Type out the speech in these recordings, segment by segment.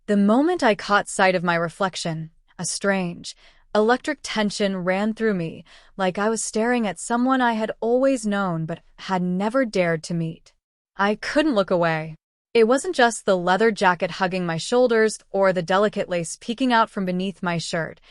The moment I caught sight of my reflection, a strange, electric tension ran through me, like I was staring at someone I had always known but had never dared to meet. I couldn't look away. It wasn't just the leather jacket hugging my shoulders or the delicate lace peeking out from beneath my shirt.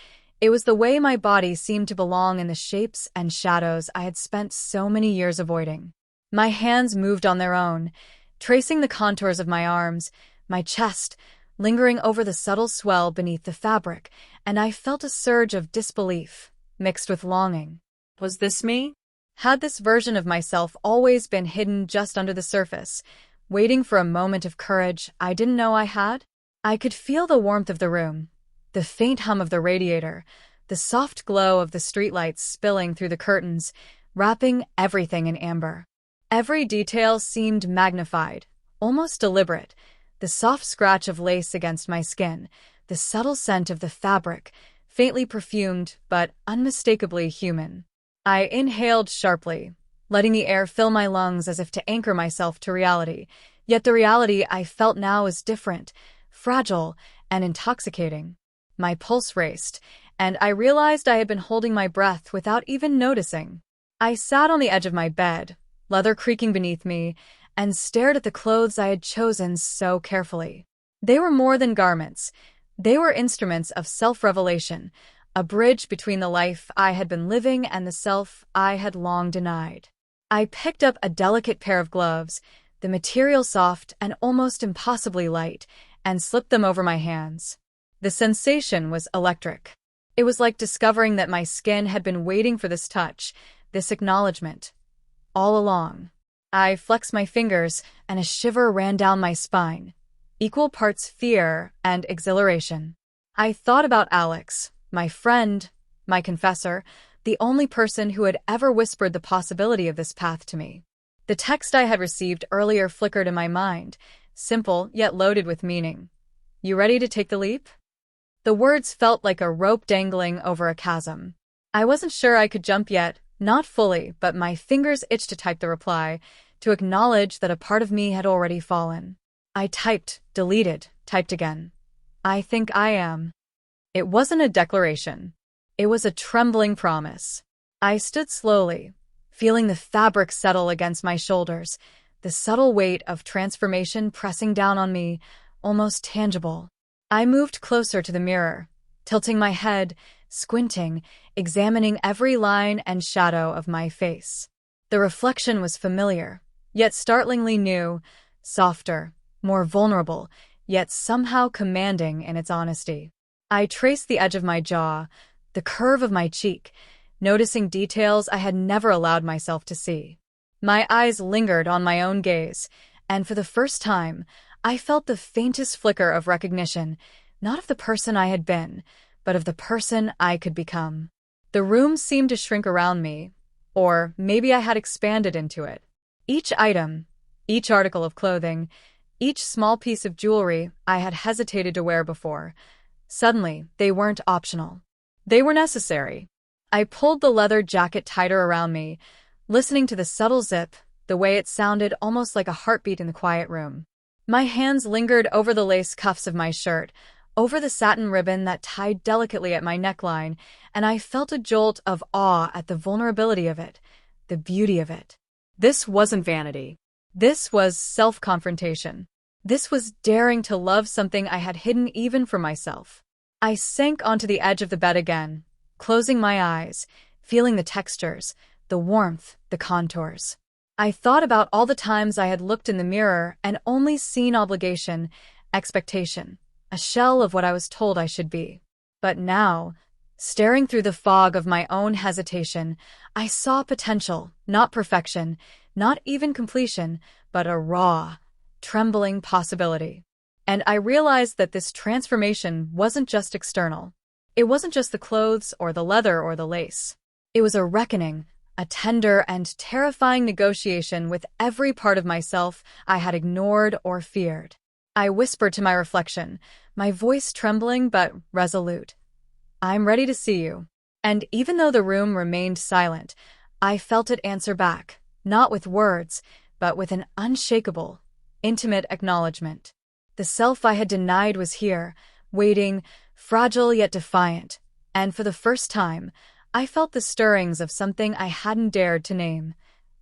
It was the way my body seemed to belong in the shapes and shadows I had spent so many years avoiding. My hands moved on their own, tracing the contours of my arms, my chest, lingering over the subtle swell beneath the fabric, and I felt a surge of disbelief, mixed with longing. Was this me? Had this version of myself always been hidden just under the surface, waiting for a moment of courage I didn't know I had? I could feel the warmth of the room, the faint hum of the radiator, the soft glow of the streetlights spilling through the curtains, wrapping everything in amber. Every detail seemed magnified, almost deliberate. The soft scratch of lace against my skin, the subtle scent of the fabric, faintly perfumed but unmistakably human. I inhaled sharply, letting the air fill my lungs as if to anchor myself to reality. Yet the reality I felt now was different, fragile, and intoxicating. My pulse raced, and I realized I had been holding my breath without even noticing. I sat on the edge of my bed, leather creaking beneath me, and stared at the clothes I had chosen so carefully. They were more than garments. They were instruments of self-revelation, a bridge between the life I had been living and the self I had long denied. I picked up a delicate pair of gloves, the material soft and almost impossibly light, and slipped them over my hands. The sensation was electric. It was like discovering that my skin had been waiting for this touch, this acknowledgement, all along. I flexed my fingers, and a shiver ran down my spine, equal parts fear and exhilaration. I thought about Alex, my friend, my confessor, the only person who had ever whispered the possibility of this path to me. The text I had received earlier flickered in my mind, simple yet loaded with meaning. You ready to take the leap? The words felt like a rope dangling over a chasm. I wasn't sure I could jump yet, not fully, but my fingers itched to type the reply, to acknowledge that a part of me had already fallen. I typed, deleted, typed again. I think I am. It wasn't a declaration. It was a trembling promise. I stood slowly, feeling the fabric settle against my shoulders, the subtle weight of transformation pressing down on me, almost tangible. I moved closer to the mirror, tilting my head, squinting, examining every line and shadow of my face. The reflection was familiar, yet startlingly new, softer, more vulnerable, yet somehow commanding in its honesty. I traced the edge of my jaw, the curve of my cheek, noticing details I had never allowed myself to see. My eyes lingered on my own gaze, and for the first time, I felt the faintest flicker of recognition, not of the person I had been, but of the person I could become. The room seemed to shrink around me, or maybe I had expanded into it. Each item, each article of clothing, each small piece of jewelry I had hesitated to wear before, suddenly they weren't optional. They were necessary. I pulled the leather jacket tighter around me, listening to the subtle zip, the way it sounded almost like a heartbeat in the quiet room. My hands lingered over the lace cuffs of my shirt, over the satin ribbon that tied delicately at my neckline, and I felt a jolt of awe at the vulnerability of it, the beauty of it. This wasn't vanity. This was self-confrontation. This was daring to love something I had hidden even from myself. I sank onto the edge of the bed again, closing my eyes, feeling the textures, the warmth, the contours. I thought about all the times I had looked in the mirror and only seen obligation, expectation, a shell of what I was told I should be. But now, staring through the fog of my own hesitation, I saw potential, not perfection, not even completion, but a raw, trembling possibility. And I realized that this transformation wasn't just external. It wasn't just the clothes or the leather or the lace. It was a reckoning, a tender and terrifying negotiation with every part of myself I had ignored or feared. I whispered to my reflection, my voice trembling but resolute. I'm ready to see you. And even though the room remained silent, I felt it answer back, not with words, but with an unshakable, intimate acknowledgement. The self I had denied was here, waiting, fragile yet defiant, and for the first time, I felt the stirrings of something I hadn't dared to name: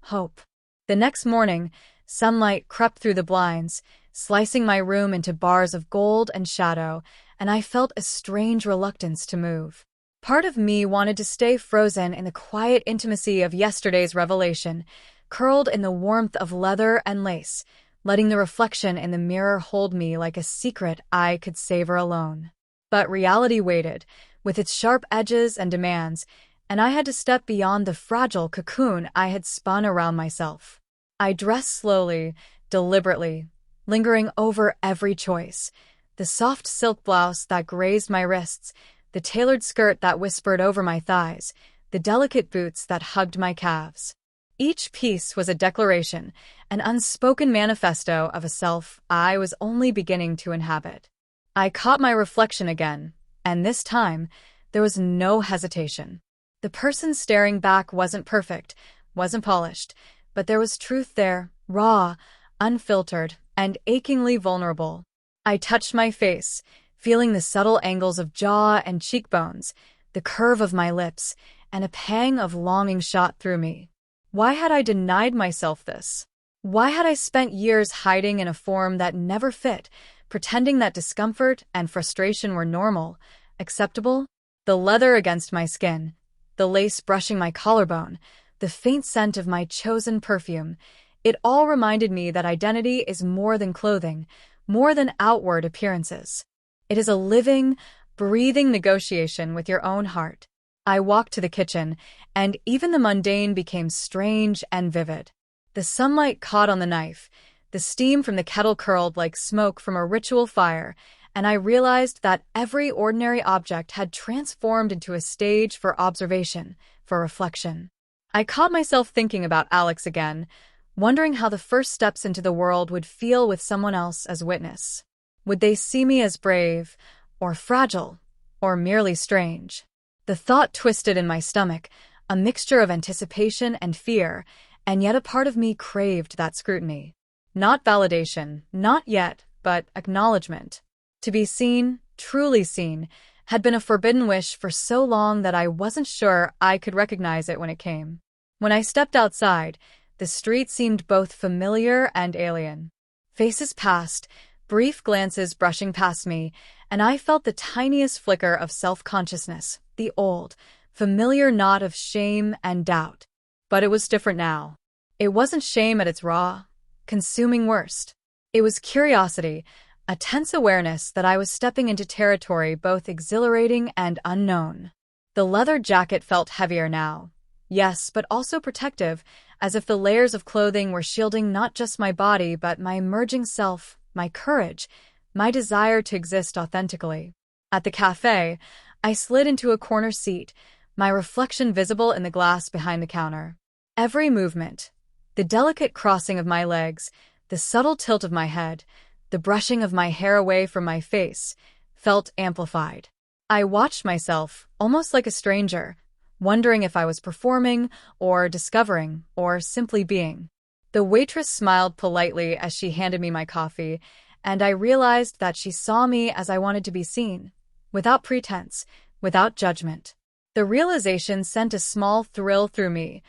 hope. The next morning, sunlight crept through the blinds, slicing my room into bars of gold and shadow, and I felt a strange reluctance to move. Part of me wanted to stay frozen in the quiet intimacy of yesterday's revelation, curled in the warmth of leather and lace, letting the reflection in the mirror hold me like a secret I could savor alone. But reality waited, with its sharp edges and demands, and I had to step beyond the fragile cocoon I had spun around myself. I dressed slowly, deliberately, lingering over every choice: the soft silk blouse that grazed my wrists, the tailored skirt that whispered over my thighs, the delicate boots that hugged my calves. Each piece was a declaration, an unspoken manifesto of a self I was only beginning to inhabit. I caught my reflection again, and this time, there was no hesitation. The person staring back wasn't perfect, wasn't polished, but there was truth there, raw, unfiltered, and achingly vulnerable. I touched my face, feeling the subtle angles of jaw and cheekbones, the curve of my lips, and a pang of longing shot through me. Why had I denied myself this? Why had I spent years hiding in a form that never fit, pretending that discomfort and frustration were normal, acceptable? The leather against my skin, the lace brushing my collarbone, the faint scent of my chosen perfume, it all reminded me that identity is more than clothing, more than outward appearances. It is a living, breathing negotiation with your own heart. I walked to the kitchen, and even the mundane became strange and vivid. The sunlight caught on the knife, the steam from the kettle curled like smoke from a ritual fire, and I realized that every ordinary object had transformed into a stage for observation, for reflection. I caught myself thinking about Alex again, wondering how the first steps into the world would feel with someone else as witness. Would they see me as brave, or fragile, or merely strange? The thought twisted in my stomach, a mixture of anticipation and fear, and yet a part of me craved that scrutiny. Not validation, not yet, but acknowledgement. To be seen, truly seen, had been a forbidden wish for so long that I wasn't sure I could recognize it when it came. When I stepped outside, the street seemed both familiar and alien. Faces passed, brief glances brushing past me, and I felt the tiniest flicker of self-consciousness, the old, familiar knot of shame and doubt. But it was different now. It wasn't shame at its raw, consuming worst. It was curiosity, a tense awareness that I was stepping into territory both exhilarating and unknown. The leather jacket felt heavier now. Yes, but also protective, as if the layers of clothing were shielding not just my body but my emerging self, my courage, my desire to exist authentically. At the cafe, I slid into a corner seat, my reflection visible in the glass behind the counter. Every movement, the delicate crossing of my legs, the subtle tilt of my head, the brushing of my hair away from my face, felt amplified. I watched myself, almost like a stranger, wondering if I was performing, or discovering, or simply being. The waitress smiled politely as she handed me my coffee, and I realized that she saw me as I wanted to be seen, without pretense, without judgment. The realization sent a small thrill through me,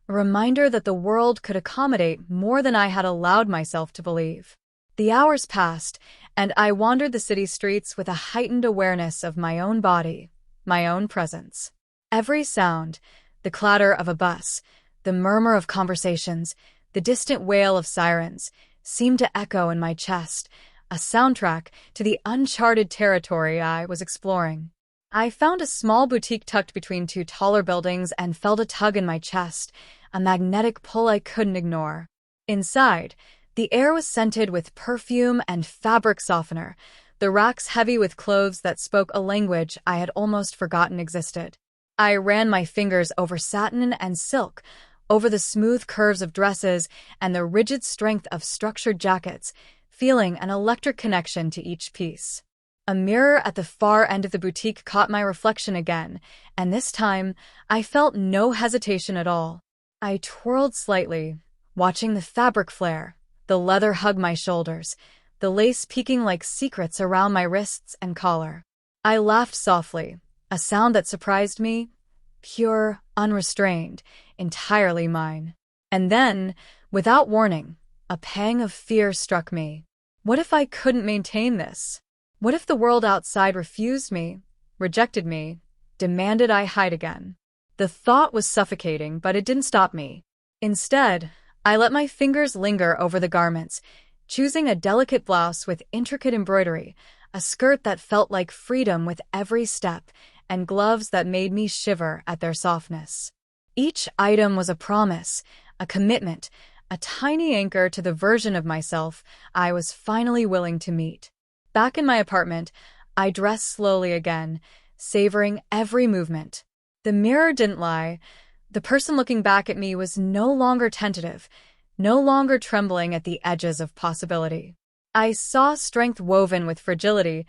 a reminder that the world could accommodate more than I had allowed myself to believe. The hours passed, and I wandered the city streets with a heightened awareness of my own body, my own presence. Every sound, the clatter of a bus, the murmur of conversations, the distant wail of sirens, seemed to echo in my chest, a soundtrack to the uncharted territory I was exploring. I found a small boutique tucked between two taller buildings and felt a tug in my chest, a magnetic pull I couldn't ignore. Inside, the air was scented with perfume and fabric softener, the racks heavy with clothes that spoke a language I had almost forgotten existed. I ran my fingers over satin and silk, over the smooth curves of dresses and the rigid strength of structured jackets, feeling an electric connection to each piece. A mirror at the far end of the boutique caught my reflection again, and this time I felt no hesitation at all. I twirled slightly, watching the fabric flare, the leather hug my shoulders, the lace peeking like secrets around my wrists and collar. I laughed softly, a sound that surprised me, pure, unrestrained, entirely mine. And then, without warning, a pang of fear struck me. What if I couldn't maintain this? What if the world outside refused me, rejected me, demanded I hide again? The thought was suffocating, but it didn't stop me. Instead, I let my fingers linger over the garments, choosing a delicate blouse with intricate embroidery, a skirt that felt like freedom with every step, and gloves that made me shiver at their softness. Each item was a promise, a commitment, a tiny anchor to the version of myself I was finally willing to meet. Back in my apartment, I dressed slowly again, savoring every movement. The mirror didn't lie. The person looking back at me was no longer tentative, no longer trembling at the edges of possibility. I saw strength woven with fragility,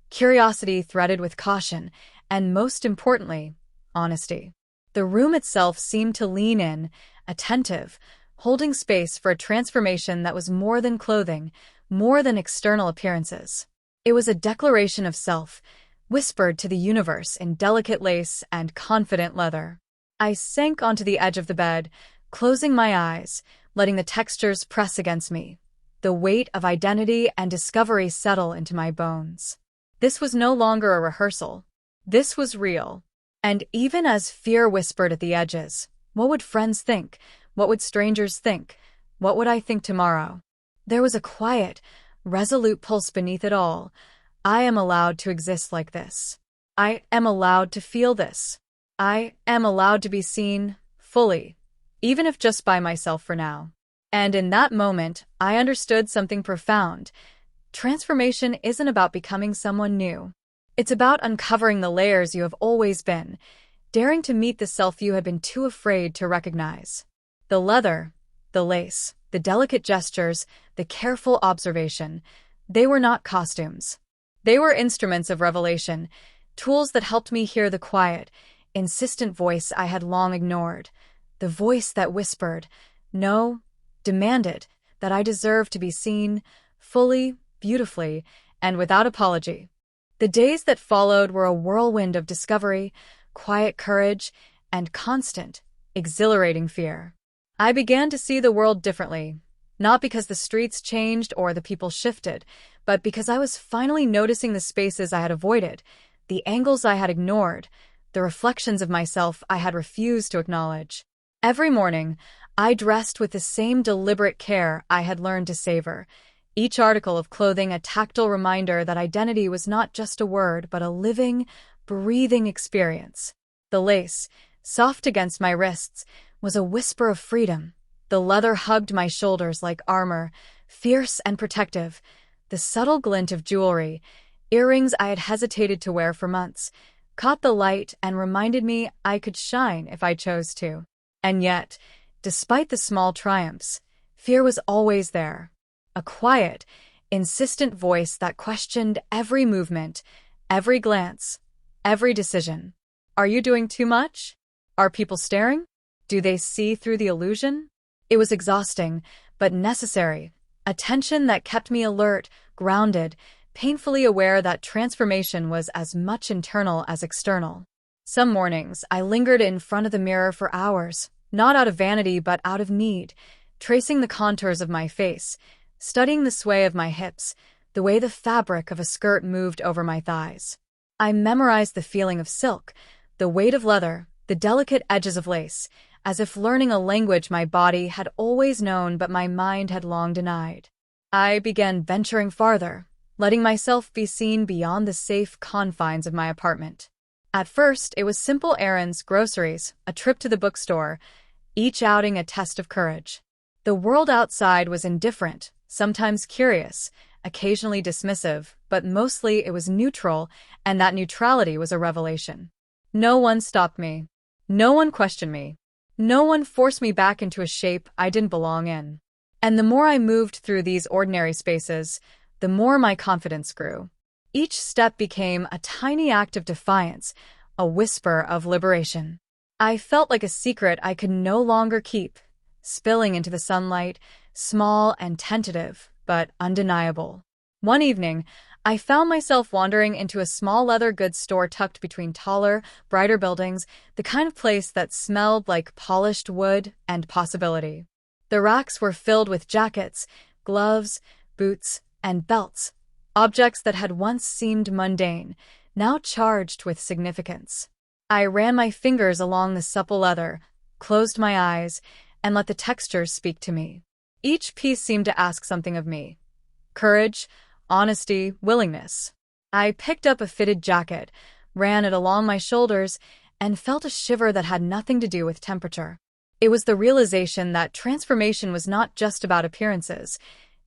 curiosity threaded with caution, and most importantly, honesty. The room itself seemed to lean in, attentive, holding space for a transformation that was more than clothing, more than external appearances. It was a declaration of self, whispered to the universe in delicate lace and confident leather. I sank onto the edge of the bed, closing my eyes, letting the textures press against me, the weight of identity and discovery settle into my bones. This was no longer a rehearsal. This was real. And even as fear whispered at the edges, what would friends think? What would strangers think? What would I think tomorrow? There was a quiet, resolute pulse beneath it all. I am allowed to exist like this. I am allowed to feel this. I am allowed to be seen fully, even if just by myself for now. And in that moment, I understood something profound. Transformation isn't about becoming someone new. It's about uncovering the layers you have always been, daring to meet the self you had been too afraid to recognize. The leather, the lace, the delicate gestures, the careful observation, they were not costumes. They were instruments of revelation, tools that helped me hear the quiet, insistent voice I had long ignored, the voice that whispered, no, demanded, that I deserved to be seen, fully, beautifully, and without apology. The days that followed were a whirlwind of discovery, quiet courage, and constant, exhilarating fear. I began to see the world differently, not because the streets changed or the people shifted, but because I was finally noticing the spaces I had avoided, the angles I had ignored, the reflections of myself I had refused to acknowledge. Every morning, I dressed with the same deliberate care I had learned to savor, each article of clothing a tactile reminder that identity was not just a word, but a living, breathing experience. The lace, soft against my wrists, was a whisper of freedom. The leather hugged my shoulders like armor, fierce and protective. The subtle glint of jewelry, earrings I had hesitated to wear for months, caught the light and reminded me I could shine if I chose to. And yet, despite the small triumphs, fear was always there. A quiet, insistent voice that questioned every movement, every glance, every decision. Are you doing too much? Are people staring? Do they see through the illusion? It was exhausting, but necessary. A tension that kept me alert, grounded, painfully aware that transformation was as much internal as external. Some mornings, I lingered in front of the mirror for hours, not out of vanity but out of need, tracing the contours of my face, studying the sway of my hips, the way the fabric of a skirt moved over my thighs. I memorized the feeling of silk, the weight of leather, the delicate edges of lace, as if learning a language my body had always known but my mind had long denied. I began venturing farther, letting myself be seen beyond the safe confines of my apartment. At first, it was simple errands, groceries, a trip to the bookstore, each outing a test of courage. The world outside was indifferent, sometimes curious, occasionally dismissive, but mostly it was neutral, and that neutrality was a revelation. No one stopped me. No one questioned me. No one forced me back into a shape I didn't belong in. And the more I moved through these ordinary spaces, the more my confidence grew. Each step became a tiny act of defiance, a whisper of liberation. I felt like a secret I could no longer keep, spilling into the sunlight, small and tentative, but undeniable. One evening, I found myself wandering into a small leather goods store tucked between taller, brighter buildings, the kind of place that smelled like polished wood and possibility. The racks were filled with jackets, gloves, boots, and belts, objects that had once seemed mundane, now charged with significance. I ran my fingers along the supple leather, closed my eyes, and let the textures speak to me. Each piece seemed to ask something of me. Courage, honesty, willingness. I picked up a fitted jacket, ran it along my shoulders, and felt a shiver that had nothing to do with temperature. It was the realization that transformation was not just about appearances.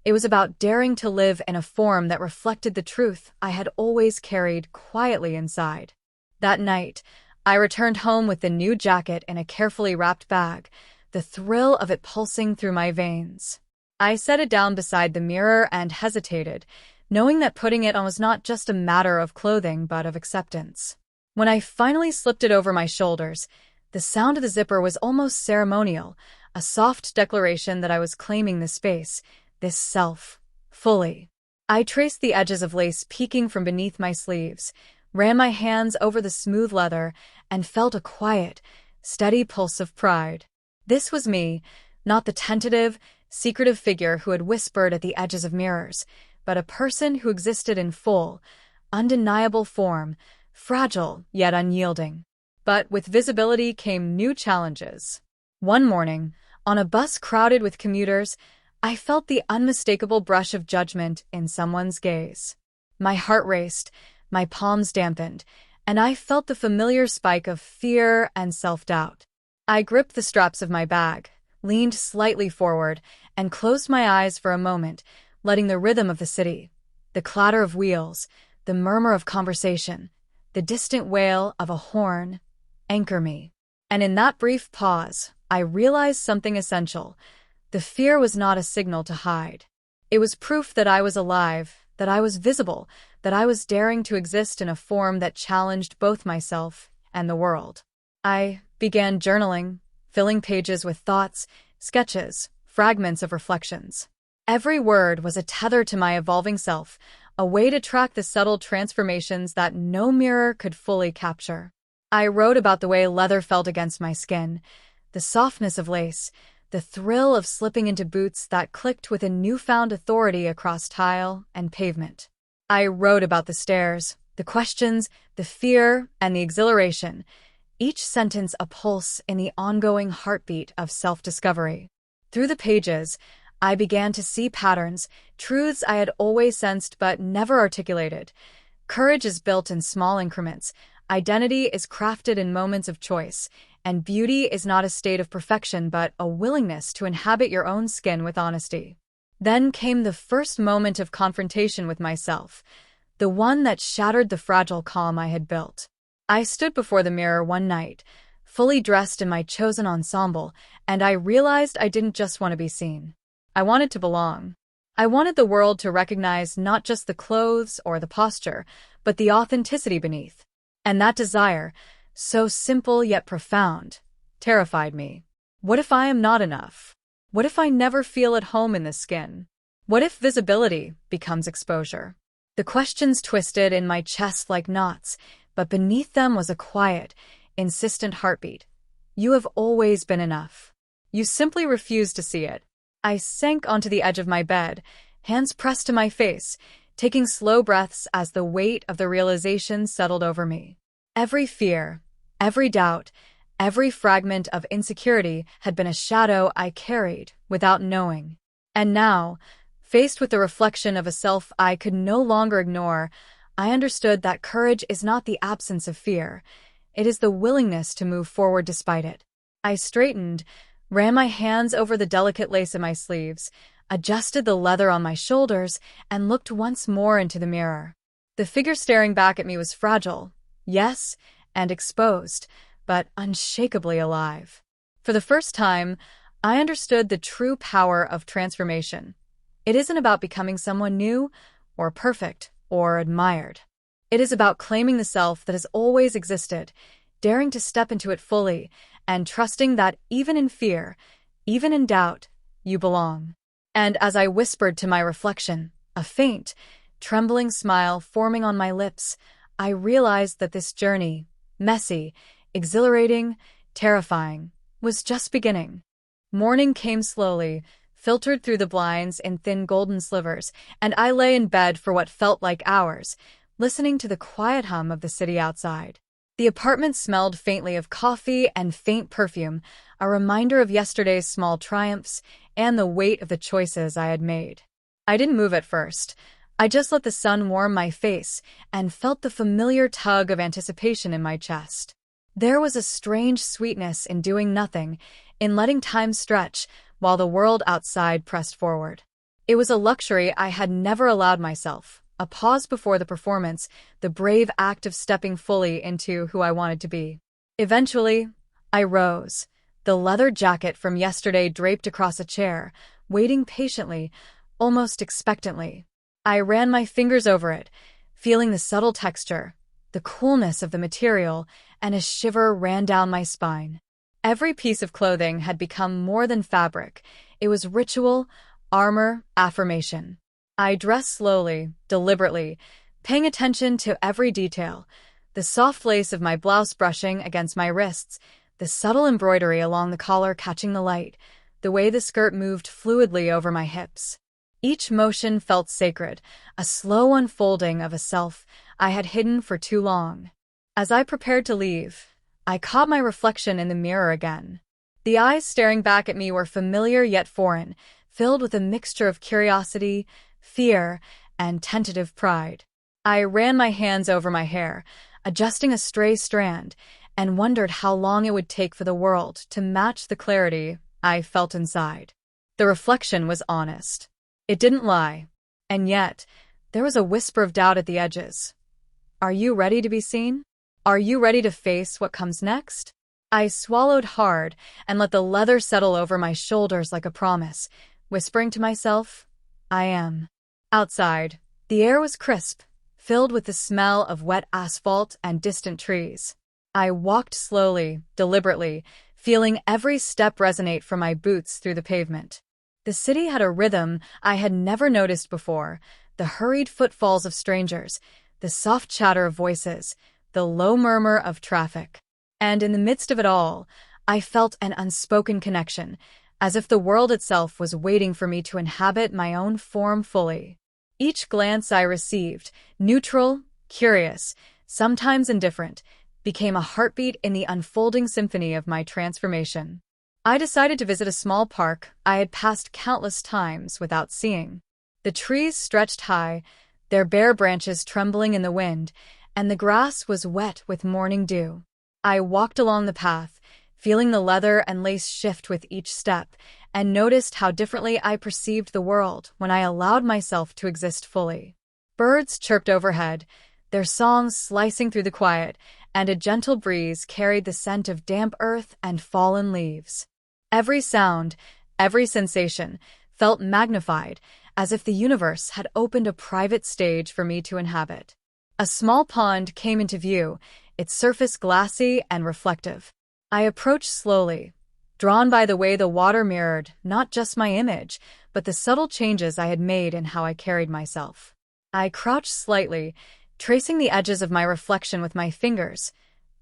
It was about daring to live in a form that reflected the truth I had always carried quietly inside. That night, I returned home with the new jacket in a carefully wrapped bag, the thrill of it pulsing through my veins. I set it down beside the mirror and hesitated, knowing that putting it on was not just a matter of clothing but of acceptance. When I finally slipped it over my shoulders, the sound of the zipper was almost ceremonial, a soft declaration that I was claiming this space, this self, fully. I traced the edges of lace peeking from beneath my sleeves, ran my hands over the smooth leather, and felt a quiet, steady pulse of pride. This was me, not the tentative, secretive figure who had whispered at the edges of mirrors, but a person who existed in full, undeniable form, fragile yet unyielding. But with visibility came new challenges. One morning, on a bus crowded with commuters, I felt the unmistakable brush of judgment in someone's gaze. My heart raced, my palms dampened, and I felt the familiar spike of fear and self-doubt. I gripped the straps of my bag, leaned slightly forward, and closed my eyes for a moment, letting the rhythm of the city, the clatter of wheels, the murmur of conversation, the distant wail of a horn, anchor me. And in that brief pause, I realized something essential. The fear was not a signal to hide. It was proof that I was alive, that I was visible, that I was daring to exist in a form that challenged both myself and the world. I began journaling, filling pages with thoughts, sketches, fragments of reflections. Every word was a tether to my evolving self, a way to track the subtle transformations that no mirror could fully capture. I wrote about the way leather felt against my skin, the softness of lace, the thrill of slipping into boots that clicked with a newfound authority across tile and pavement. I wrote about the stares, the questions, the fear, and the exhilaration, each sentence a pulse in the ongoing heartbeat of self-discovery. Through the pages, I began to see patterns, truths I had always sensed but never articulated. Courage is built in small increments, identity is crafted in moments of choice, and beauty is not a state of perfection but a willingness to inhabit your own skin with honesty. Then came the first moment of confrontation with myself, the one that shattered the fragile calm I had built. I stood before the mirror one night, fully dressed in my chosen ensemble, and I realized I didn't just want to be seen. I wanted to belong. I wanted the world to recognize not just the clothes or the posture, but the authenticity beneath. And that desire, so simple yet profound, terrified me. What if I am not enough? What if I never feel at home in this skin? What if visibility becomes exposure? The questions twisted in my chest like knots, but beneath them was a quiet, insistent heartbeat. You have always been enough. You simply refuse to see it. I sank onto the edge of my bed, hands pressed to my face, taking slow breaths as the weight of the realization settled over me. Every fear, every doubt, every fragment of insecurity had been a shadow I carried without knowing. And now, faced with the reflection of a self I could no longer ignore, I understood that courage is not the absence of fear. It is the willingness to move forward despite it. I straightened, ran my hands over the delicate lace in my sleeves, adjusted the leather on my shoulders, and looked once more into the mirror. The figure staring back at me was fragile, yes, and exposed, but unshakably alive. For the first time, I understood the true power of transformation. It isn't about becoming someone new, or perfect, or admired. It is about claiming the self that has always existed, daring to step into it fully, and trusting that even in fear, even in doubt, you belong. And as I whispered to my reflection, a faint, trembling smile forming on my lips, I realized that this journey, messy, exhilarating, terrifying, was just beginning. Morning came slowly, filtered through the blinds in thin golden slivers, and I lay in bed for what felt like hours, listening to the quiet hum of the city outside. The apartment smelled faintly of coffee and faint perfume, a reminder of yesterday's small triumphs and the weight of the choices I had made. I didn't move at first. I just let the sun warm my face and felt the familiar tug of anticipation in my chest. There was a strange sweetness in doing nothing, in letting time stretch while the world outside pressed forward. It was a luxury I had never allowed myself, a pause before the performance, the brave act of stepping fully into who I wanted to be. Eventually, I rose, the leather jacket from yesterday draped across a chair, waiting patiently, almost expectantly. I ran my fingers over it, feeling the subtle texture, the coolness of the material, and a shiver ran down my spine. Every piece of clothing had become more than fabric. It was ritual, armor, affirmation. I dressed slowly, deliberately, paying attention to every detail, the soft lace of my blouse brushing against my wrists, the subtle embroidery along the collar catching the light, the way the skirt moved fluidly over my hips. Each motion felt sacred, a slow unfolding of a self I had hidden for too long. As I prepared to leave, I caught my reflection in the mirror again. The eyes staring back at me were familiar yet foreign, filled with a mixture of curiosity, fear, and tentative pride. I ran my hands over my hair, adjusting a stray strand, and wondered how long it would take for the world to match the clarity I felt inside. The reflection was honest. It didn't lie. And yet, there was a whisper of doubt at the edges. Are you ready to be seen? Are you ready to face what comes next? I swallowed hard and let the leather settle over my shoulders like a promise, whispering to myself, I am. Outside, the air was crisp, filled with the smell of wet asphalt and distant trees. I walked slowly, deliberately, feeling every step resonate from my boots through the pavement. The city had a rhythm I had never noticed before, the hurried footfalls of strangers, the soft chatter of voices, the low murmur of traffic. And in the midst of it all, I felt an unspoken connection, as if the world itself was waiting for me to inhabit my own form fully. Each glance I received, neutral, curious, sometimes indifferent, became a heartbeat in the unfolding symphony of my transformation. I decided to visit a small park I had passed countless times without seeing. The trees stretched high, their bare branches trembling in the wind, and the grass was wet with morning dew. I walked along the path, feeling the leather and lace shift with each step, and noticed how differently I perceived the world when I allowed myself to exist fully. Birds chirped overhead, their songs slicing through the quiet, and a gentle breeze carried the scent of damp earth and fallen leaves. Every sound, every sensation, felt magnified, as if the universe had opened a private stage for me to inhabit. A small pond came into view, its surface glassy and reflective. I approached slowly, drawn by the way the water mirrored not just my image, but the subtle changes I had made in how I carried myself. I crouched slightly, tracing the edges of my reflection with my fingers,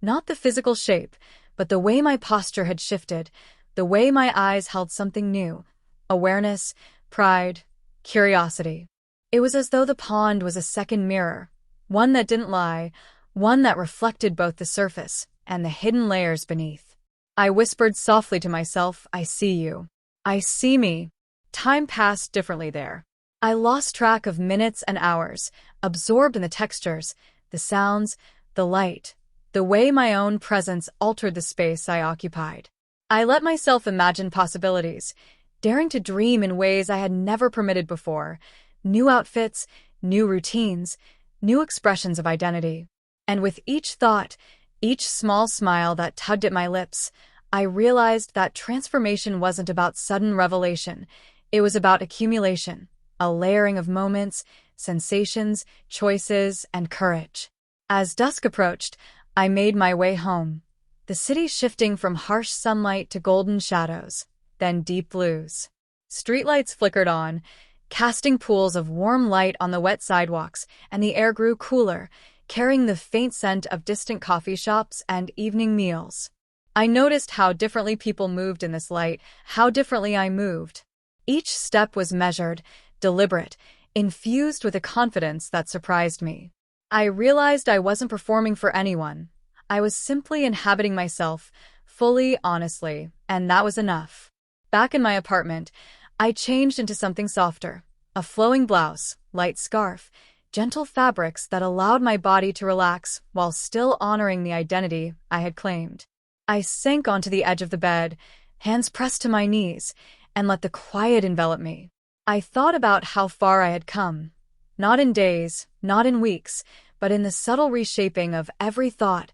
not the physical shape, but the way my posture had shifted, the way my eyes held something new, awareness, pride, curiosity. It was as though the pond was a second mirror, one that didn't lie, one that reflected both the surface and the hidden layers beneath. I whispered softly to myself, I see you. I see me. Time passed differently there. I lost track of minutes and hours, absorbed in the textures, the sounds, the light, the way my own presence altered the space I occupied. I let myself imagine possibilities, daring to dream in ways I had never permitted before, new outfits, new routines, new expressions of identity. And with each thought, each small smile that tugged at my lips, I realized that transformation wasn't about sudden revelation. It was about accumulation, a layering of moments, sensations, choices, and courage. As dusk approached, I made my way home, the city shifting from harsh sunlight to golden shadows, then deep blues. Streetlights flickered on, casting pools of warm light on the wet sidewalks, and the air grew cooler, carrying the faint scent of distant coffee shops and evening meals. I noticed how differently people moved in this light, how differently I moved. Each step was measured, deliberate, infused with a confidence that surprised me. I realized I wasn't performing for anyone. I was simply inhabiting myself, fully, honestly, and that was enough. Back in my apartment, I changed into something softer. A flowing blouse, light scarf, gentle fabrics that allowed my body to relax while still honoring the identity I had claimed. I sank onto the edge of the bed, hands pressed to my knees, and let the quiet envelop me. I thought about how far I had come. Not in days, not in weeks, but in the subtle reshaping of every thought,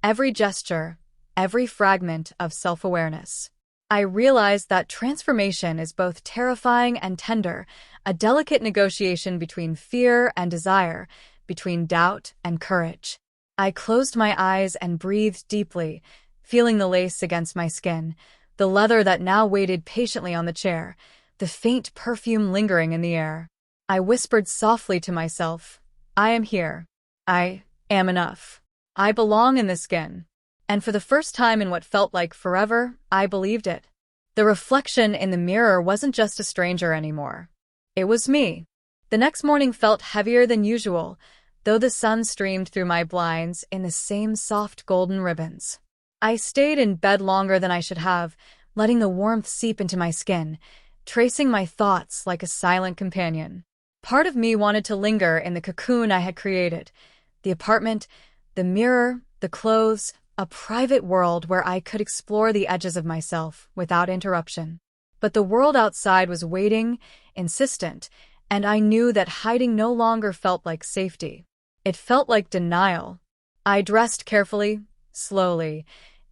every gesture, every fragment of self-awareness. I realized that transformation is both terrifying and tender, a delicate negotiation between fear and desire, between doubt and courage. I closed my eyes and breathed deeply, feeling the lace against my skin, the leather that now waited patiently on the chair, the faint perfume lingering in the air. I whispered softly to myself, I am here. I am enough. I belong in this skin. And for the first time in what felt like forever, I believed it. The reflection in the mirror wasn't just a stranger anymore. It was me. The next morning felt heavier than usual, though the sun streamed through my blinds in the same soft golden ribbons. I stayed in bed longer than I should have, letting the warmth seep into my skin, tracing my thoughts like a silent companion. Part of me wanted to linger in the cocoon I had created, the apartment, the mirror, the clothes, a private world where I could explore the edges of myself without interruption. But the world outside was waiting, insistent, and I knew that hiding no longer felt like safety. It felt like denial. I dressed carefully, slowly,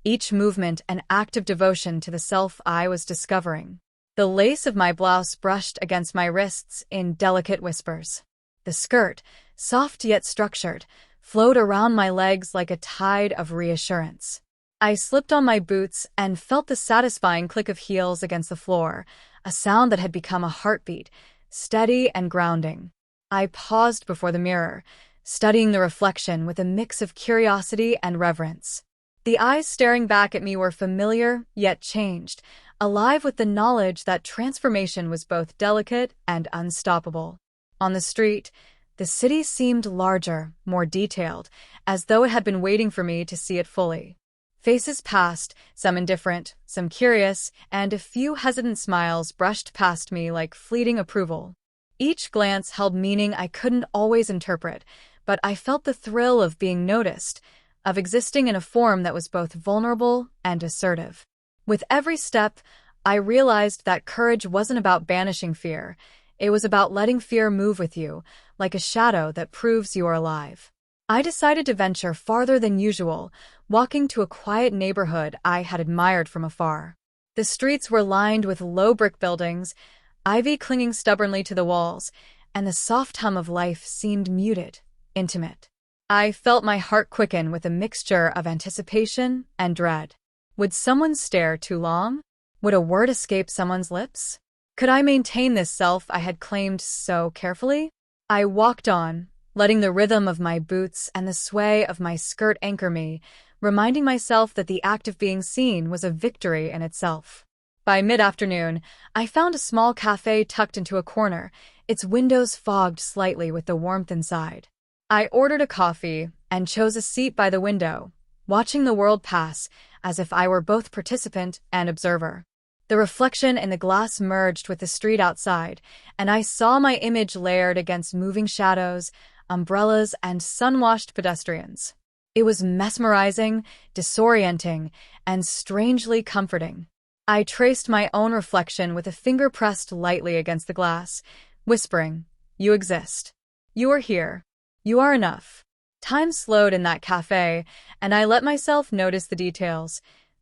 each movement an act of devotion to the self I was discovering. The lace of my blouse brushed against my wrists in delicate whispers. The skirt, soft yet structured, flowed around my legs like a tide of reassurance. I slipped on my boots and felt the satisfying click of heels against the floor, a sound that had become a heartbeat, steady and grounding. I paused before the mirror, studying the reflection with a mix of curiosity and reverence. The eyes staring back at me were familiar, yet changed, alive with the knowledge that transformation was both delicate and unstoppable. On the street, the city seemed larger, more detailed, as though it had been waiting for me to see it fully. Faces passed, some indifferent, some curious, and a few hesitant smiles brushed past me like fleeting approval. Each glance held meaning I couldn't always interpret, but I felt the thrill of being noticed, of existing in a form that was both vulnerable and assertive. With every step, I realized that courage wasn't about banishing fear. It was about letting fear move with you, like a shadow that proves you are alive. I decided to venture farther than usual, walking to a quiet neighborhood I had admired from afar. The streets were lined with low brick buildings, ivy clinging stubbornly to the walls, and the soft hum of life seemed muted, intimate. I felt my heart quicken with a mixture of anticipation and dread. Would someone stare too long? Would a word escape someone's lips? Could I maintain this self I had claimed so carefully? I walked on, letting the rhythm of my boots and the sway of my skirt anchor me, reminding myself that the act of being seen was a victory in itself. By mid-afternoon, I found a small cafe tucked into a corner, its windows fogged slightly with the warmth inside. I ordered a coffee and chose a seat by the window, watching the world pass as if I were both participant and observer. The reflection in the glass merged with the street outside, and I saw my image layered against moving shadows, umbrellas, and sun-washed pedestrians. It was mesmerizing, disorienting, and strangely comforting. I traced my own reflection with a finger pressed lightly against the glass, whispering, "You exist. You are here. You are enough." Time slowed in that cafe, and I let myself notice the details.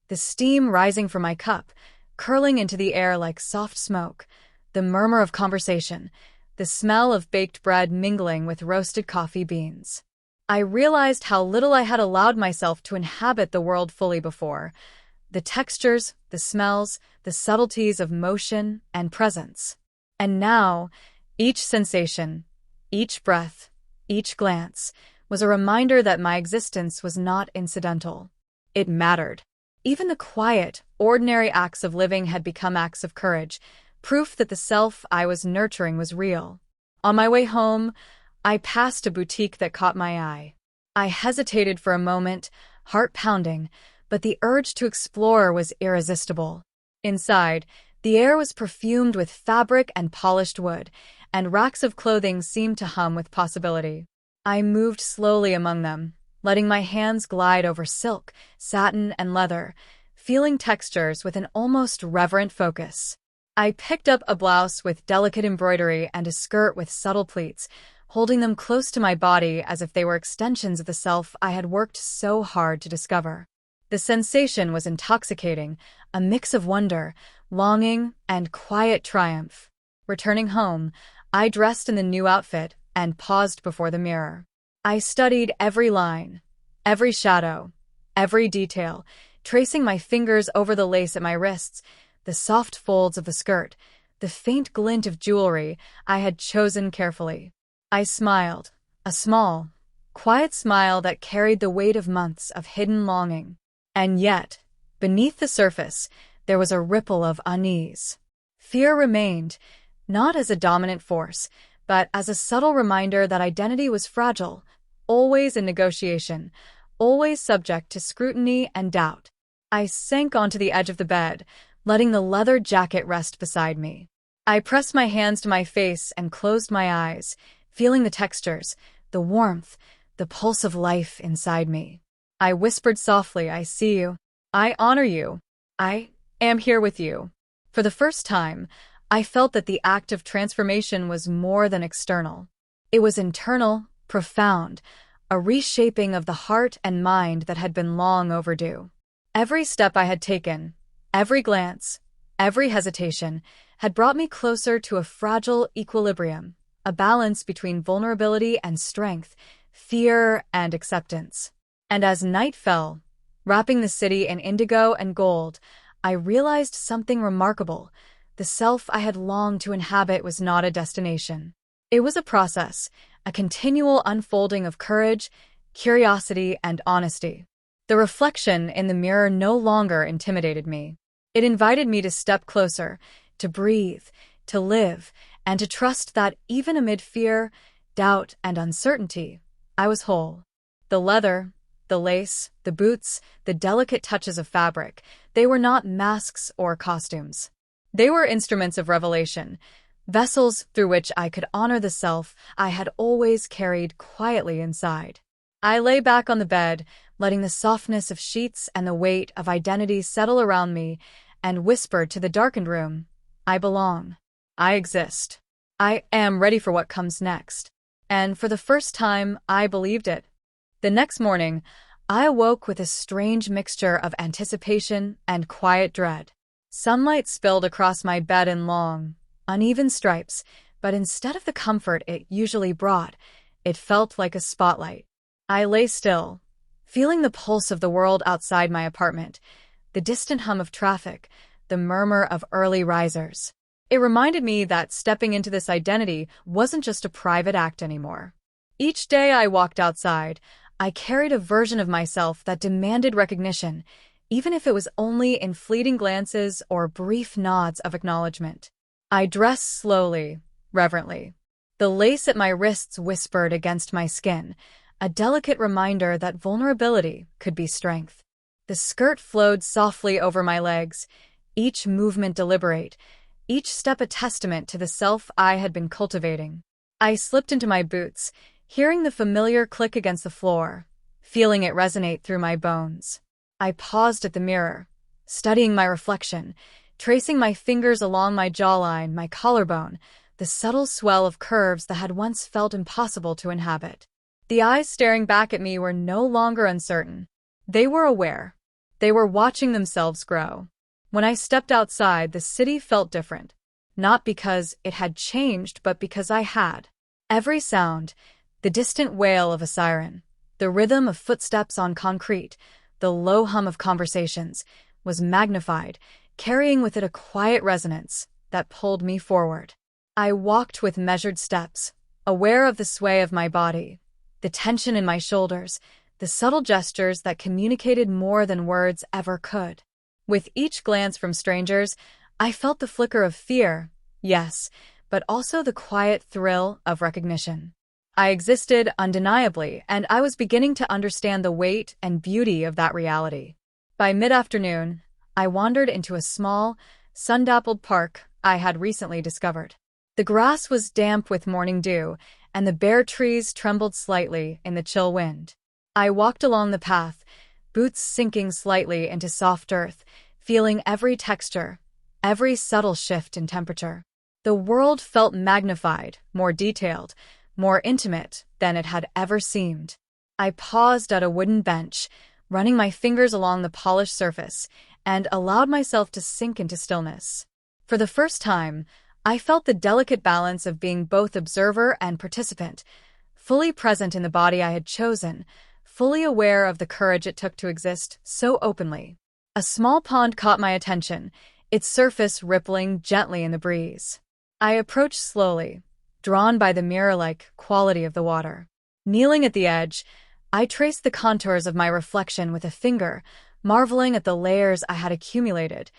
The steam rising from my cup, curling into the air like soft smoke, the murmur of conversation, the smell of baked bread mingling with roasted coffee beans. I realized how little I had allowed myself to inhabit the world fully before. The textures, the smells, the subtleties of motion and presence. And now, Each sensation, each breath, each glance was a reminder that my existence was not incidental. It mattered. Even the quiet, ordinary acts of living had become acts of courage, proof that the self I was nurturing was real. On my way home, I passed a boutique that caught my eye. I hesitated for a moment, heart pounding, but the urge to explore was irresistible. Inside, the air was perfumed with fabric and polished wood, and racks of clothing seemed to hum with possibility. I moved slowly among them, letting my hands glide over silk, satin, and leather, feeling textures with an almost reverent focus. I picked up a blouse with delicate embroidery and a skirt with subtle pleats, holding them close to my body as if they were extensions of the self I had worked so hard to discover. The sensation was intoxicating, a mix of wonder, longing, and quiet triumph. Returning home, I dressed in the new outfit and paused before the mirror. I studied every line, every shadow, every detail, tracing my fingers over the lace at my wrists, the soft folds of the skirt, the faint glint of jewelry I had chosen carefully. I smiled, a small, quiet smile that carried the weight of months of hidden longing. And yet, beneath the surface, there was a ripple of unease. Fear remained, not as a dominant force, but as a subtle reminder that identity was fragile, always in negotiation, always subject to scrutiny and doubt. I sank onto the edge of the bed, letting the leather jacket rest beside me. I pressed my hands to my face and closed my eyes, feeling the textures, the warmth, the pulse of life inside me. I whispered softly, "I see you. I honor you. I am here with you." For the first time, I felt that the act of transformation was more than external. It was internal, profound, a reshaping of the heart and mind that had been long overdue. Every step I had taken, every glance, every hesitation, had brought me closer to a fragile equilibrium, a balance between vulnerability and strength, fear and acceptance. And as night fell, wrapping the city in indigo and gold, I realized something remarkable. The self I had longed to inhabit was not a destination. It was a process, a continual unfolding of courage, curiosity, and honesty. The reflection in the mirror no longer intimidated me. It invited me to step closer, to breathe, to live, and to trust that even amid fear, doubt, and uncertainty, I was whole. The leather, the lace, the boots, the delicate touches of fabric, they were not masks or costumes. They were instruments of revelation, vessels through which I could honor the self I had always carried quietly inside. I lay back on the bed, letting the softness of sheets and the weight of identity settle around me, and whispered to the darkened room, "I belong. I exist. I am ready for what comes next." And for the first time, I believed it. The next morning, I awoke with a strange mixture of anticipation and quiet dread. Sunlight spilled across my bed in long, uneven stripes, but instead of the comfort it usually brought, it felt like a spotlight. I lay still, feeling the pulse of the world outside my apartment, the distant hum of traffic, the murmur of early risers. It reminded me that stepping into this identity wasn't just a private act anymore. Each day I walked outside, I carried a version of myself that demanded recognition, even if it was only in fleeting glances or brief nods of acknowledgement. I dressed slowly, reverently. The lace at my wrists whispered against my skin, a delicate reminder that vulnerability could be strength. The skirt flowed softly over my legs, each movement deliberate, each step a testament to the self I had been cultivating. I slipped into my boots, hearing the familiar click against the floor, feeling it resonate through my bones. I paused at the mirror, studying my reflection, tracing my fingers along my jawline, my collarbone, the subtle swell of curves that had once felt impossible to inhabit. The eyes staring back at me were no longer uncertain. They were aware. They were watching themselves grow. When I stepped outside, the city felt different. Not because it had changed, but because I had. Every sound, the distant wail of a siren, the rhythm of footsteps on concrete, the low hum of conversations, was magnified, carrying with it a quiet resonance that pulled me forward. I walked with measured steps, aware of the sway of my body, the tension in my shoulders, the subtle gestures that communicated more than words ever could. With each glance from strangers, I felt the flicker of fear, yes, but also the quiet thrill of recognition. I existed undeniably, and I was beginning to understand the weight and beauty of that reality. By mid-afternoon, I wandered into a small, sun-dappled park I had recently discovered. The grass was damp with morning dew, and the bare trees trembled slightly in the chill wind. I walked along the path, boots sinking slightly into soft earth, feeling every texture, every subtle shift in temperature. The world felt magnified, more detailed, more intimate than it had ever seemed. I paused at a wooden bench, running my fingers along the polished surface, and allowed myself to sink into stillness. For the first time, I felt the delicate balance of being both observer and participant, fully present in the body I had chosen, fully aware of the courage it took to exist so openly. A small pond caught my attention, its surface rippling gently in the breeze. I approached slowly, drawn by the mirror-like quality of the water. Kneeling at the edge, I traced the contours of my reflection with a finger, marveling at the layers I had accumulated,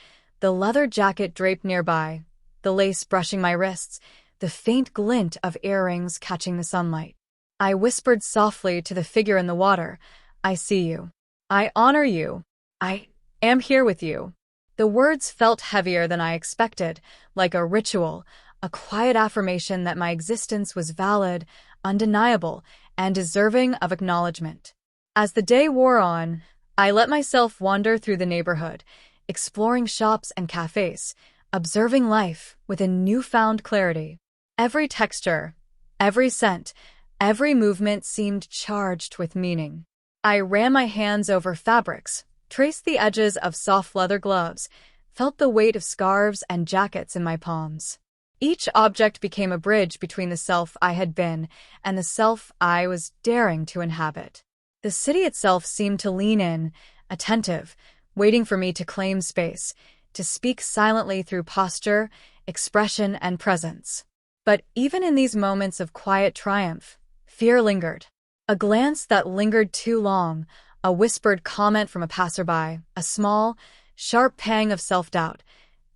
the leather jacket draped nearby, the lace brushing my wrists, the faint glint of earrings catching the sunlight. I whispered softly to the figure in the water, "I see you. I honor you. I am here with you." The words felt heavier than I expected, like a ritual, a quiet affirmation that my existence was valid, undeniable, and deserving of acknowledgement. As the day wore on, I let myself wander through the neighborhood, exploring shops and cafes, observing life with a newfound clarity. Every texture, every scent, every movement seemed charged with meaning. I ran my hands over fabrics, traced the edges of soft leather gloves, felt the weight of scarves and jackets in my palms. Each object became a bridge between the self I had been and the self I was daring to inhabit. The city itself seemed to lean in, attentive, waiting for me to claim space, to speak silently through posture, expression, and presence. But even in these moments of quiet triumph, fear lingered. A glance that lingered too long, a whispered comment from a passerby, a small, sharp pang of self-doubt,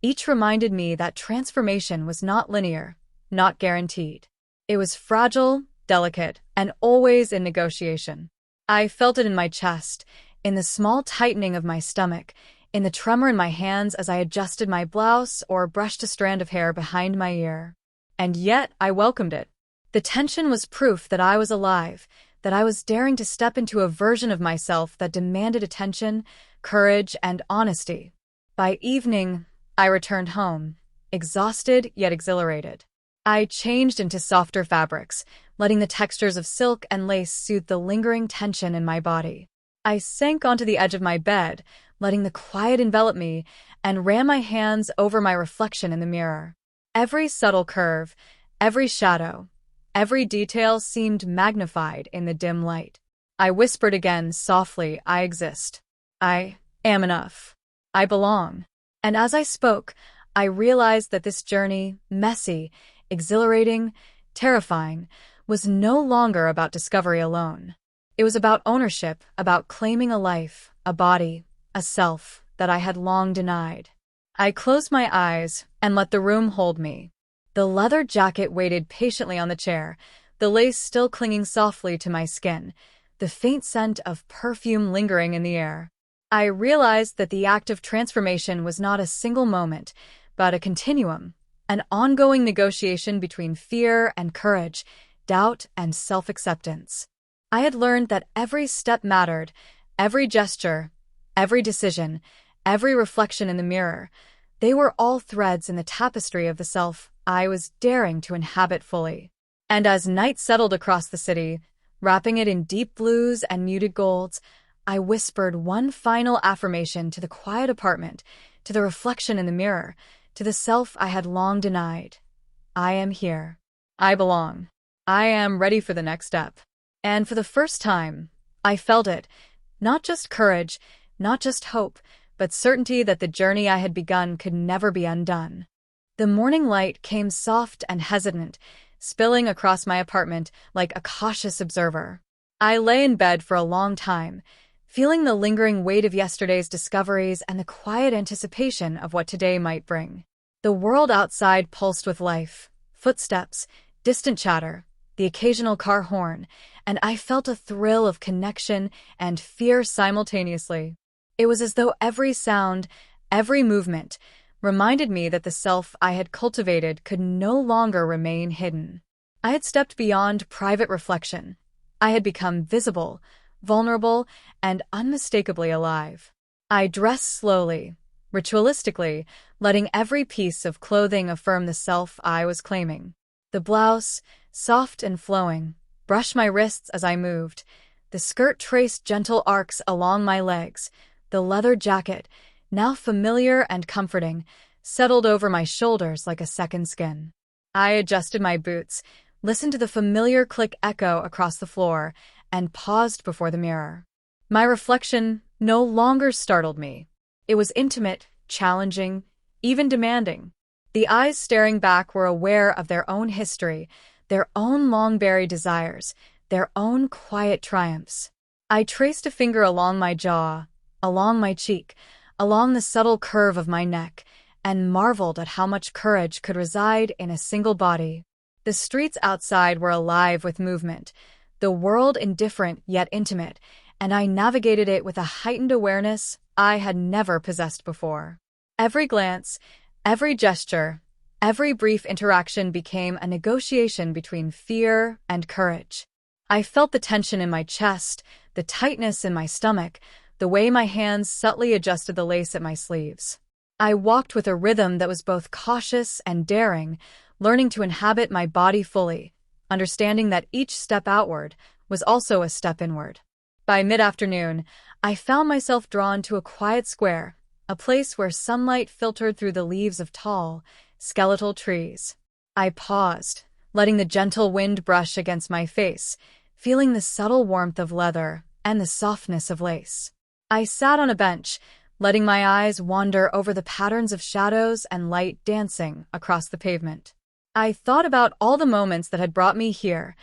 each reminded me that transformation was not linear, not guaranteed. It was fragile, delicate, and always in negotiation. I felt it in my chest, in the small tightening of my stomach, in the tremor in my hands as I adjusted my blouse or brushed a strand of hair behind my ear. And yet I welcomed it. The tension was proof that I was alive, that I was daring to step into a version of myself that demanded attention, courage, and honesty. By evening, I returned home, exhausted yet exhilarated. I changed into softer fabrics, letting the textures of silk and lace soothe the lingering tension in my body. I sank onto the edge of my bed, letting the quiet envelop me, and ran my hands over my reflection in the mirror. Every subtle curve, every shadow, every detail seemed magnified in the dim light. I whispered again softly, "I exist. I am enough. I belong." And as I spoke, I realized that this journey, messy, exhilarating, terrifying, was no longer about discovery alone. It was about ownership, about claiming a life, a body, a self that I had long denied. I closed my eyes and let the room hold me. The leather jacket waited patiently on the chair, the lace still clinging softly to my skin, the faint scent of perfume lingering in the air. I realized that the act of transformation was not a single moment, but a continuum, an ongoing negotiation between fear and courage, doubt and self-acceptance. I had learned that every step mattered, every gesture, every decision, every reflection in the mirror. They were all threads in the tapestry of the self I was daring to inhabit fully. And as night settled across the city, wrapping it in deep blues and muted golds, I whispered one final affirmation to the quiet apartment, to the reflection in the mirror, to the self I had long denied. I am here. I belong. I am ready for the next step. And for the first time, I felt it. Not just courage, not just hope, but certainty that the journey I had begun could never be undone. The morning light came soft and hesitant, spilling across my apartment like a cautious observer. I lay in bed for a long time, feeling the lingering weight of yesterday's discoveries and the quiet anticipation of what today might bring. The world outside pulsed with life, footsteps, distant chatter, the occasional car horn, and I felt a thrill of connection and fear simultaneously. It was as though every sound, every movement, reminded me that the self I had cultivated could no longer remain hidden. I had stepped beyond private reflection. I had become visible, vulnerable, and unmistakably alive. I dressed slowly, ritualistically, letting every piece of clothing affirm the self I was claiming. The blouse, soft and flowing, brushed my wrists as I moved. The skirt traced gentle arcs along my legs. The leather jacket, now familiar and comforting, settled over my shoulders like a second skin. I adjusted my boots, listened to the familiar click echo across the floor, and paused before the mirror. My reflection no longer startled me. It was intimate, challenging, even demanding. The eyes staring back were aware of their own history, their own long-buried desires, their own quiet triumphs. I traced a finger along my jaw, along my cheek, along the subtle curve of my neck, and marveled at how much courage could reside in a single body. The streets outside were alive with movement, the world indifferent yet intimate, and I navigated it with a heightened awareness I had never possessed before. Every glance, every gesture, every brief interaction became a negotiation between fear and courage. I felt the tension in my chest, the tightness in my stomach, the way my hands subtly adjusted the lace at my sleeves. I walked with a rhythm that was both cautious and daring, learning to inhabit my body fully, understanding that each step outward was also a step inward. By mid-afternoon, I found myself drawn to a quiet square, a place where sunlight filtered through the leaves of tall, skeletal trees. I paused, letting the gentle wind brush against my face, feeling the subtle warmth of leather and the softness of lace. I sat on a bench, letting my eyes wander over the patterns of shadows and light dancing across the pavement. I thought about all the moments that had brought me here,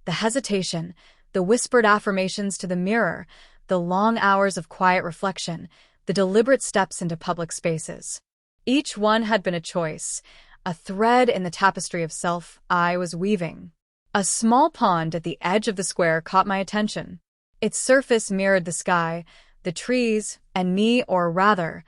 the hesitation, the whispered affirmations to the mirror, the long hours of quiet reflection, the deliberate steps into public spaces. Each one had been a choice, a thread in the tapestry of self I was weaving. A small pond at the edge of the square caught my attention. Its surface mirrored the sky, the trees, and me, or rather,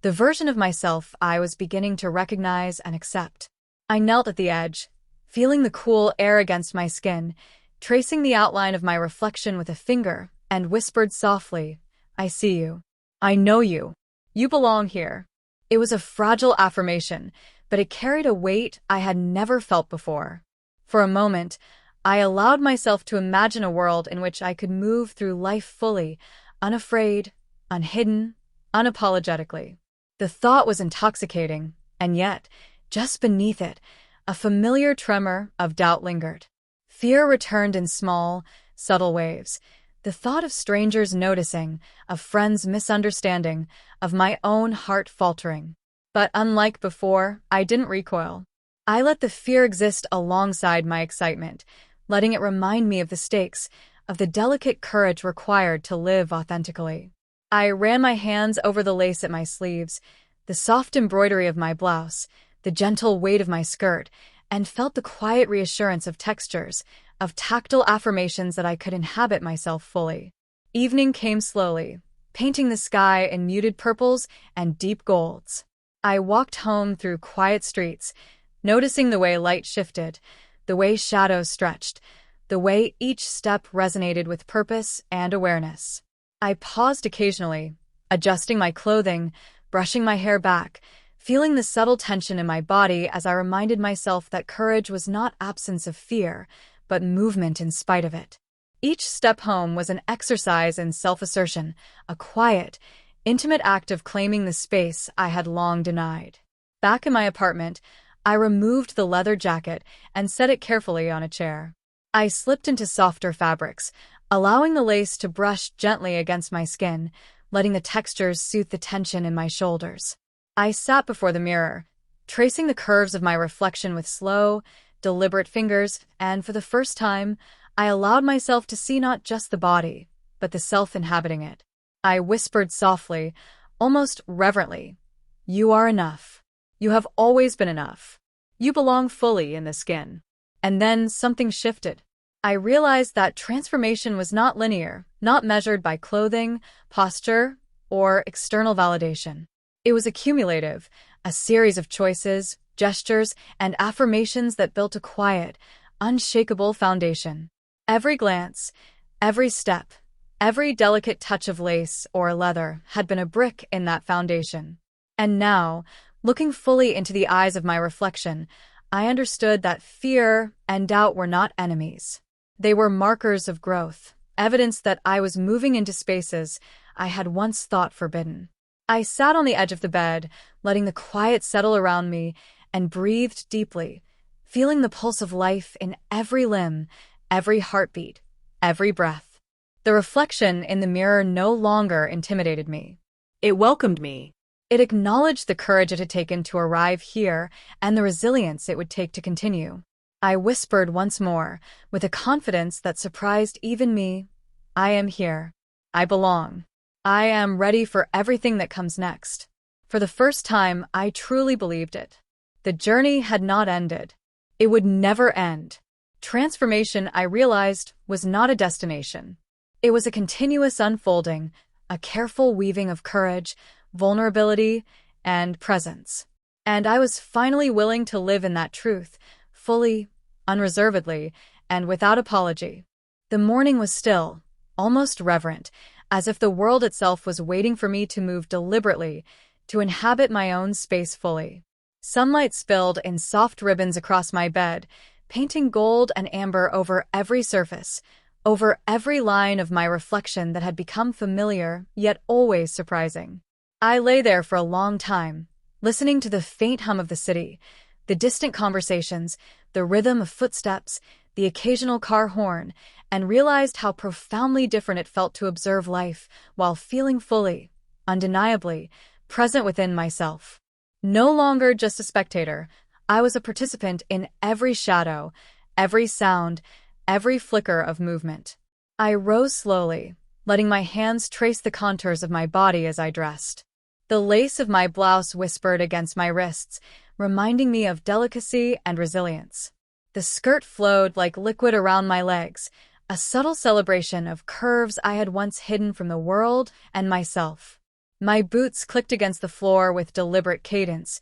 the version of myself I was beginning to recognize and accept. I knelt at the edge, feeling the cool air against my skin, tracing the outline of my reflection with a finger, and whispered softly, "I see you. I know you. You belong here." It was a fragile affirmation, but it carried a weight I had never felt before. For a moment, I allowed myself to imagine a world in which I could move through life fully, unafraid, unhidden, unapologetically. The thought was intoxicating, and yet, just beneath it, a familiar tremor of doubt lingered. Fear returned in small, subtle waves. The thought of strangers noticing, of friends misunderstanding, of my own heart faltering. But unlike before, I didn't recoil. I let the fear exist alongside my excitement, letting it remind me of the stakes, of the delicate courage required to live authentically. I ran my hands over the lace at my sleeves, the soft embroidery of my blouse, the gentle weight of my skirt, and felt the quiet reassurance of textures, of tactile affirmations that I could inhabit myself fully. Evening came slowly, painting the sky in muted purples and deep golds. I walked home through quiet streets, noticing the way light shifted, the way shadows stretched, the way each step resonated with purpose and awareness. I paused occasionally, adjusting my clothing, brushing my hair back, feeling the subtle tension in my body as I reminded myself that courage was not absence of fear, but movement in spite of it. Each step home was an exercise in self-assertion, a quiet, intimate act of claiming the space I had long denied. Back in my apartment, I removed the leather jacket and set it carefully on a chair. I slipped into softer fabrics, allowing the lace to brush gently against my skin, letting the textures soothe the tension in my shoulders. I sat before the mirror, tracing the curves of my reflection with slow, deliberate fingers, and for the first time, I allowed myself to see not just the body, but the self inhabiting it. I whispered softly, almost reverently, "You are enough. You have always been enough. You belong fully in the skin." And then something shifted. I realized that transformation was not linear, not measured by clothing, posture, or external validation. It was accumulative, a series of choices, gestures, and affirmations that built a quiet, unshakable foundation. Every glance, every step, every delicate touch of lace or leather had been a brick in that foundation. And now, looking fully into the eyes of my reflection, I understood that fear and doubt were not enemies. They were markers of growth, evidence that I was moving into spaces I had once thought forbidden. I sat on the edge of the bed, letting the quiet settle around me, and breathed deeply, feeling the pulse of life in every limb, every heartbeat, every breath. The reflection in the mirror no longer intimidated me. It welcomed me. It acknowledged the courage it had taken to arrive here and the resilience it would take to continue. I whispered once more, with a confidence that surprised even me, "I am here. I belong. I am ready for everything that comes next." For the first time, I truly believed it. The journey had not ended. It would never end. Transformation, I realized, was not a destination. It was a continuous unfolding, a careful weaving of courage, vulnerability, and presence. And I was finally willing to live in that truth, fully, unreservedly, and without apology. The morning was still, almost reverent, as if the world itself was waiting for me to move deliberately, to inhabit my own space fully. Sunlight spilled in soft ribbons across my bed, painting gold and amber over every surface, over every line of my reflection that had become familiar, yet always surprising. I lay there for a long time, listening to the faint hum of the city, the distant conversations, the rhythm of footsteps, the occasional car horn, and realized how profoundly different it felt to observe life while feeling fully, undeniably, present within myself. No longer just a spectator, I was a participant in every shadow, every sound, every flicker of movement. I rose slowly, letting my hands trace the contours of my body as I dressed. The lace of my blouse whispered against my wrists, reminding me of delicacy and resilience. The skirt flowed like liquid around my legs, a subtle celebration of curves I had once hidden from the world and myself. My boots clicked against the floor with deliberate cadence,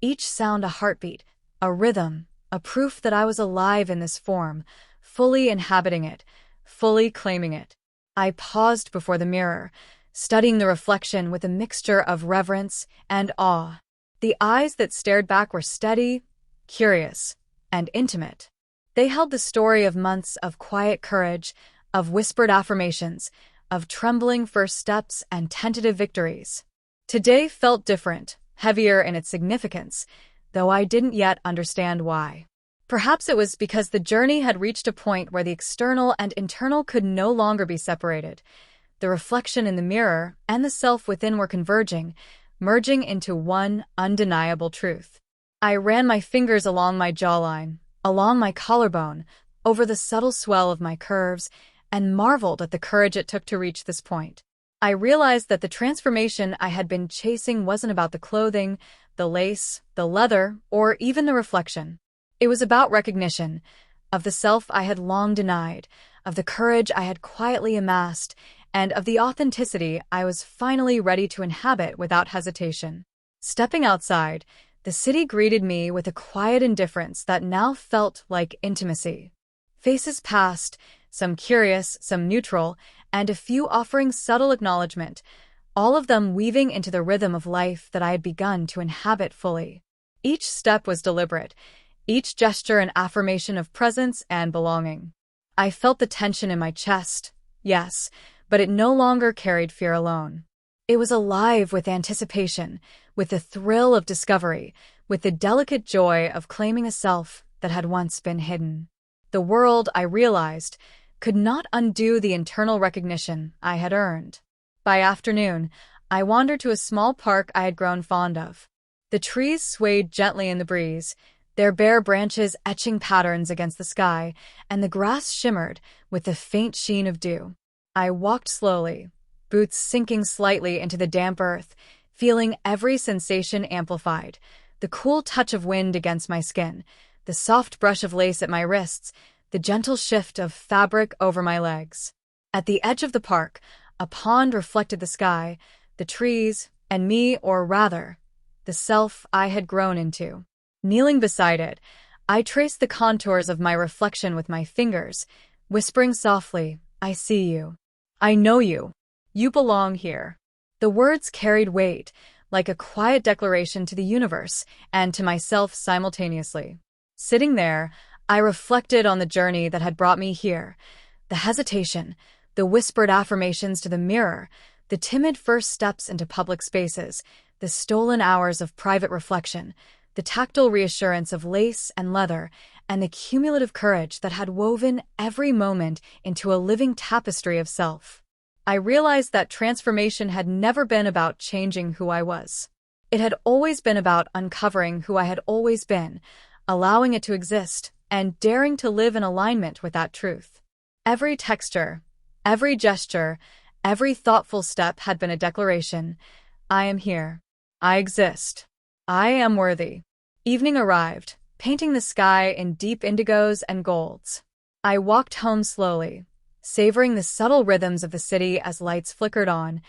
each sound a heartbeat, a rhythm, a proof that I was alive in this form, fully inhabiting it, fully claiming it. I paused before the mirror, studying the reflection with a mixture of reverence and awe. The eyes that stared back were steady, curious, and intimate. They held the story of months of quiet courage, of whispered affirmations, of trembling first steps and tentative victories. Today felt different, heavier in its significance, though I didn't yet understand why. Perhaps it was because the journey had reached a point where the external and internal could no longer be separated. The reflection in the mirror and the self within were converging, merging into one undeniable truth. I ran my fingers along my jawline, along my collarbone, over the subtle swell of my curves, and marveled at the courage it took to reach this point. I realized that the transformation I had been chasing wasn't about the clothing, the lace, the leather, or even the reflection. It was about recognition, of the self I had long denied, of the courage I had quietly amassed, and of the authenticity I was finally ready to inhabit without hesitation. Stepping outside, the city greeted me with a quiet indifference that now felt like intimacy. Faces passed, some curious, some neutral, and a few offering subtle acknowledgement, all of them weaving into the rhythm of life that I had begun to inhabit fully. Each step was deliberate, each gesture an affirmation of presence and belonging. I felt the tension in my chest, yes, but it no longer carried fear alone. It was alive with anticipation, with the thrill of discovery, with the delicate joy of claiming a self that had once been hidden. The world, I realized, could not undo the internal recognition I had earned. By afternoon, I wandered to a small park I had grown fond of. The trees swayed gently in the breeze, their bare branches etching patterns against the sky, and the grass shimmered with the faint sheen of dew. I walked slowly, boots sinking slightly into the damp earth, feeling every sensation amplified: the cool touch of wind against my skin, the soft brush of lace at my wrists, the gentle shift of fabric over my legs. At the edge of the park, a pond reflected the sky, the trees, and me, or rather, the self I had grown into. Kneeling beside it, I traced the contours of my reflection with my fingers, whispering softly, "I see you. I know you. You belong here." The words carried weight, like a quiet declaration to the universe and to myself simultaneously. Sitting there, I reflected on the journey that had brought me here: the hesitation, the whispered affirmations to the mirror, the timid first steps into public spaces, the stolen hours of private reflection, the tactile reassurance of lace and leather, and the cumulative courage that had woven every moment into a living tapestry of self. I realized that transformation had never been about changing who I was. It had always been about uncovering who I had always been, allowing it to exist, and daring to live in alignment with that truth. Every texture, every gesture, every thoughtful step had been a declaration: I am here. I exist. I am worthy. Evening arrived, painting the sky in deep indigos and golds. I walked home slowly, savoring the subtle rhythms of the city as lights flickered on,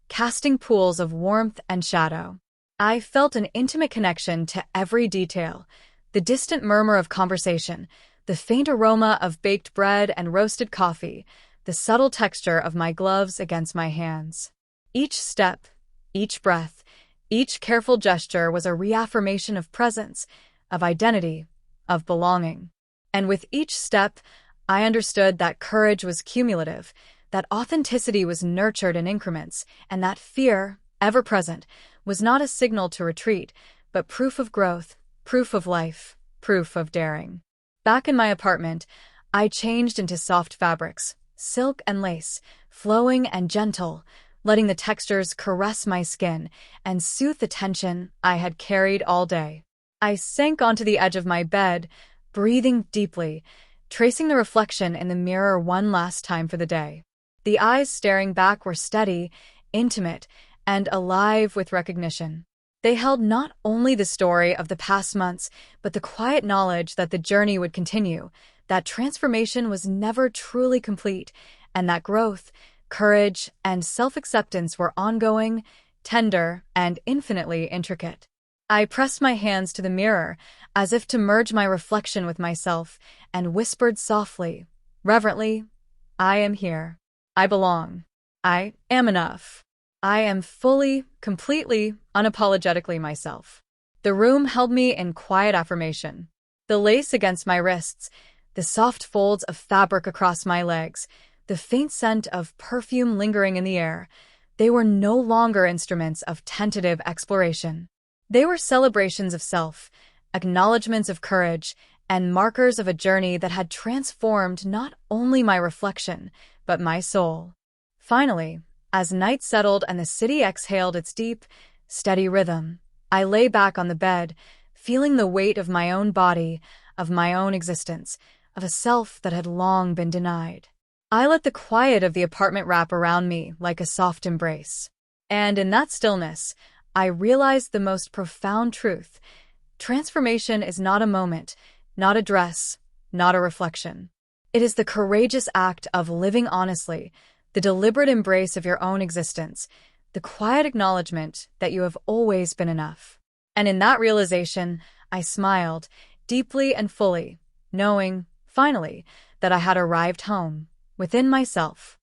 casting pools of warmth and shadow. I felt an intimate connection to every detail: the distant murmur of conversation, the faint aroma of baked bread and roasted coffee, the subtle texture of my gloves against my hands. Each step, each breath, each careful gesture was a reaffirmation of presence, of identity, of belonging. And with each step, I understood that courage was cumulative, that authenticity was nurtured in increments, and that fear, ever present, was not a signal to retreat, but proof of growth, proof of life, proof of daring. Back in my apartment, I changed into soft fabrics, silk and lace, flowing and gentle, letting the textures caress my skin and soothe the tension I had carried all day. I sank onto the edge of my bed, breathing deeply, tracing the reflection in the mirror one last time for the day. The eyes staring back were steady, intimate, and alive with recognition. They held not only the story of the past months, but the quiet knowledge that the journey would continue, that transformation was never truly complete, and that growth, courage, and self-acceptance were ongoing, tender, and infinitely intricate. I pressed my hands to the mirror, as if to merge my reflection with myself, and whispered softly, reverently, I am here. I belong. I am enough. I am fully, completely, unapologetically myself. The room held me in quiet affirmation. The lace against my wrists, the soft folds of fabric across my legs, the faint scent of perfume lingering in the air, they were no longer instruments of tentative exploration. They were celebrations of self, acknowledgments of courage, and markers of a journey that had transformed not only my reflection, but my soul. Finally, as night settled and the city exhaled its deep, steady rhythm, I lay back on the bed, feeling the weight of my own body, of my own existence, of a self that had long been denied. I let the quiet of the apartment wrap around me like a soft embrace. And in that stillness, I realized the most profound truth: transformation is not a moment, not a dress, not a reflection. It is the courageous act of living honestly, the deliberate embrace of your own existence, the quiet acknowledgement that you have always been enough. And in that realization, I smiled, deeply and fully, knowing, finally, that I had arrived home, within myself.